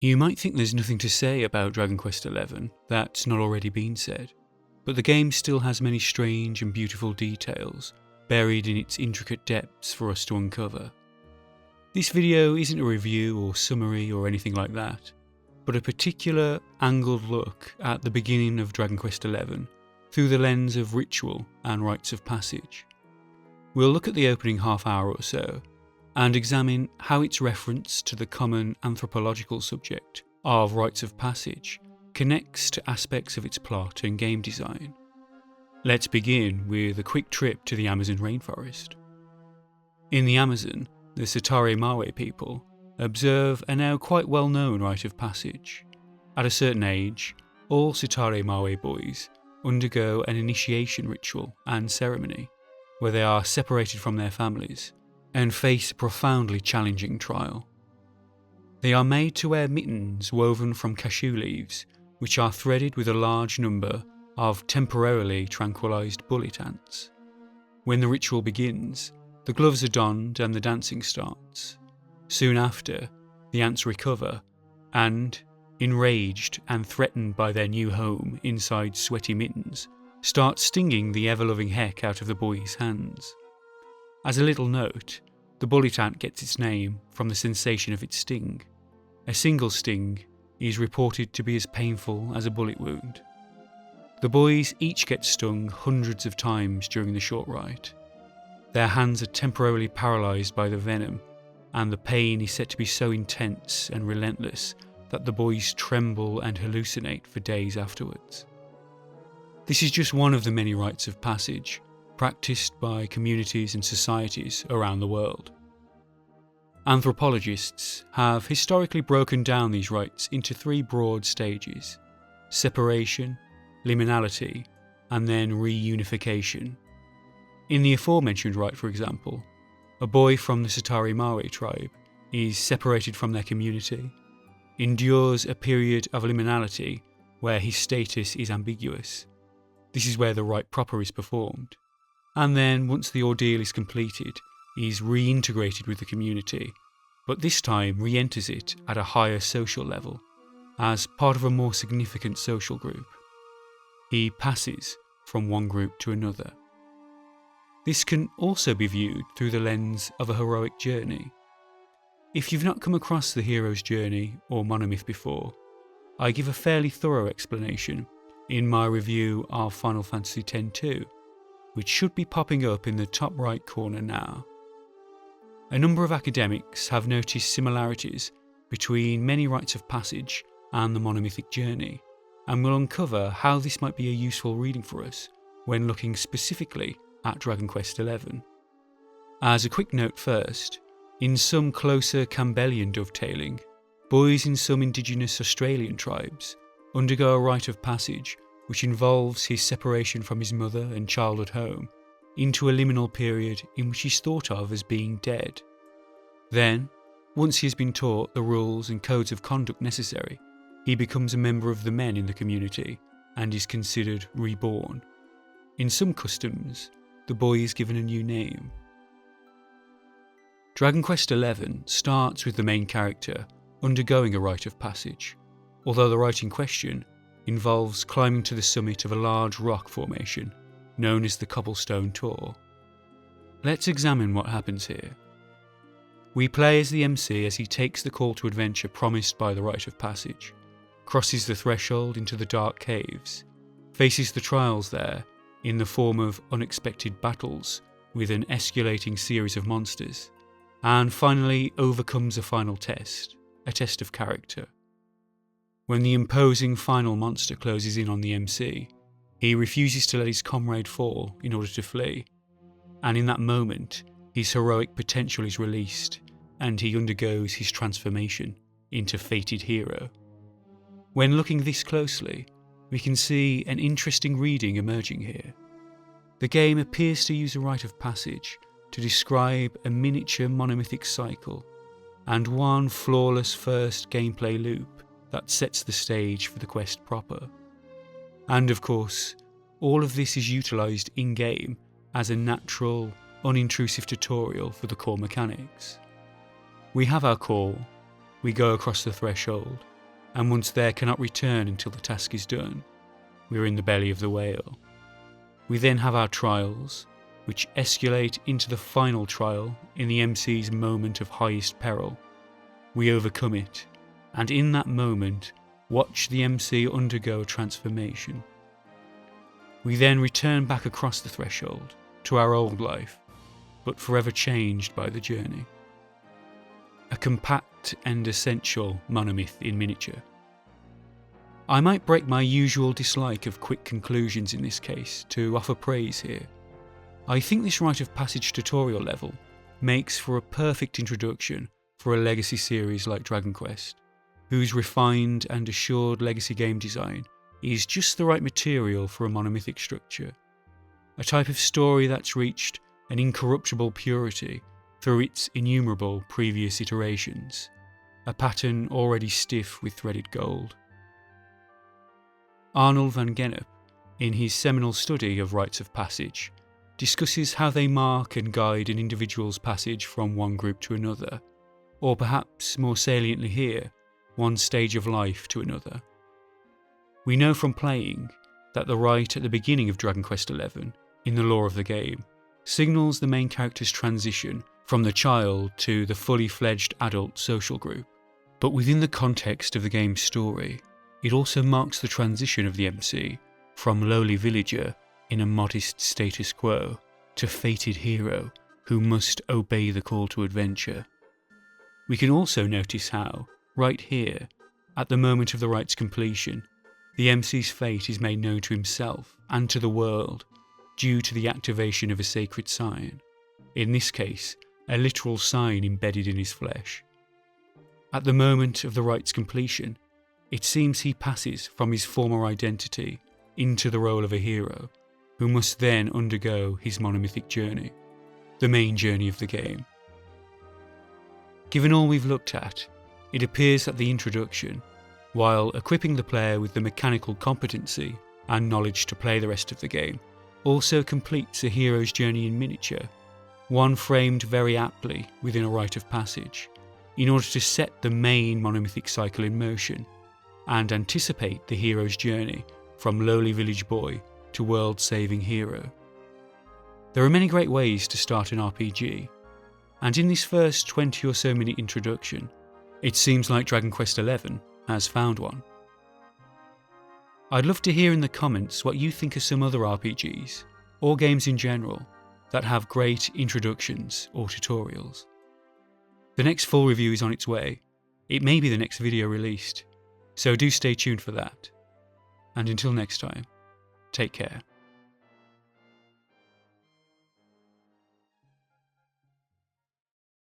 You might think there's nothing to say about Dragon Quest XI that's not already been said, but the game still has many strange and beautiful details buried in its intricate depths for us to uncover. This video isn't a review or summary or anything like that, but a particular angled look at the beginning of Dragon Quest XI through the lens of ritual and rites of passage. We'll look at the opening half hour or so and examine how its reference to the common anthropological subject of rites of passage connects to aspects of its plot and game design. Let's begin with a quick trip to the Amazon rainforest. In the Amazon, the Satare Mawe people observe a now quite well-known rite of passage. At a certain age, all Satare Mawe boys undergo an initiation ritual and ceremony where they are separated from their families and face a profoundly challenging trial. They are made to wear mittens woven from cashew leaves, which are threaded with a large number of temporarily tranquilized bullet ants. When the ritual begins, the gloves are donned and the dancing starts. Soon after, the ants recover and, enraged and threatened by their new home inside sweaty mittens, start stinging the ever-loving heck out of the boys' hands. As a little note, the bullet ant gets its name from the sensation of its sting. A single sting is reported to be as painful as a bullet wound. The boys each get stung hundreds of times during the short rite. Their hands are temporarily paralysed by the venom, and the pain is said to be so intense and relentless that the boys tremble and hallucinate for days afterwards. This is just one of the many rites of passage practiced by communities and societies around the world. Anthropologists have historically broken down these rites into three broad stages: separation, liminality, and then reunification. In the aforementioned rite, for example, a boy from the Satare Mawe tribe is separated from their community, endures a period of liminality where his status is ambiguous. This is where the rite proper is performed, and then once the ordeal is completed, is reintegrated with the community, but this time re-enters it at a higher social level, as part of a more significant social group. He passes from one group to another. This can also be viewed through the lens of a heroic journey. If you've not come across the hero's journey or monomyth before, I give a fairly thorough explanation in my review of Final Fantasy X-2, which should be popping up in the top right corner now. A number of academics have noticed similarities between many rites of passage and the monomythic journey, and will uncover how this might be a useful reading for us when looking specifically at Dragon Quest XI. As a quick note first, in some closer Campbellian dovetailing, boys in some indigenous Australian tribes undergo a rite of passage which involves his separation from his mother and childhood home into a liminal period in which he's thought of as being dead. Then, once he has been taught the rules and codes of conduct necessary, he becomes a member of the men in the community and is considered reborn. In some customs, the boy is given a new name. Dragon Quest XI starts with the main character undergoing a rite of passage, although the rite in question involves climbing to the summit of a large rock formation known as the Cobblestone Tor. Let's examine what happens here. We play as the MC as he takes the call to adventure promised by the rite of passage, crosses the threshold into the dark caves, faces the trials there in the form of unexpected battles with an escalating series of monsters, and finally overcomes a final test, a test of character. When the imposing final monster closes in on the MC, he refuses to let his comrade fall in order to flee, and in that moment, his heroic potential is released, and he undergoes his transformation into fated hero. When looking this closely, we can see an interesting reading emerging here. The game appears to use a rite of passage to describe a miniature monomythic cycle, and one flawless first gameplay loop that sets the stage for the quest proper. And of course, all of this is utilised in-game as a natural, unintrusive tutorial for the core mechanics. We have our call, we go across the threshold, and once there cannot return until the task is done. We are in the belly of the whale. We then have our trials, which escalate into the final trial in the MC's moment of highest peril. We overcome it, and in that moment, watch the MC undergo a transformation. We then return back across the threshold to our old life, but forever changed by the journey. A compact and essential monomyth in miniature. I might break my usual dislike of quick conclusions in this case to offer praise here. I think this rite of passage tutorial level makes for a perfect introduction for a legacy series like Dragon Quest, whose refined and assured legacy game design is just the right material for a monomythic structure. A type of story that's reached an incorruptible purity through its innumerable previous iterations, a pattern already stiff with threaded gold. Arnold van Gennep, in his seminal study of rites of passage, discusses how they mark and guide an individual's passage from one group to another, or perhaps more saliently here, one stage of life to another. We know from playing that the rite at the beginning of Dragon Quest XI, in the lore of the game, signals the main character's transition from the child to the fully fledged adult social group. But within the context of the game's story, it also marks the transition of the MC from lowly villager in a modest status quo to fated hero who must obey the call to adventure. We can also notice how, right here, at the moment of the rite's completion, the MC's fate is made known to himself and to the world due to the activation of a sacred sign, in this case, a literal sign embedded in his flesh. At the moment of the rite's completion, it seems he passes from his former identity into the role of a hero, who must then undergo his monomythic journey, the main journey of the game. Given all we've looked at, it appears that the introduction, while equipping the player with the mechanical competency and knowledge to play the rest of the game, also completes a hero's journey in miniature, one framed very aptly within a rite of passage, in order to set the main monomythic cycle in motion, and anticipate the hero's journey from lowly village boy to world-saving hero. There are many great ways to start an RPG, and in this first 20 or so minute introduction, it seems like Dragon Quest XI has found one. I'd love to hear in the comments what you think of some other RPGs, or games in general, that have great introductions or tutorials. The next full review is on its way. It may be the next video released, so do stay tuned for that. And until next time, take care.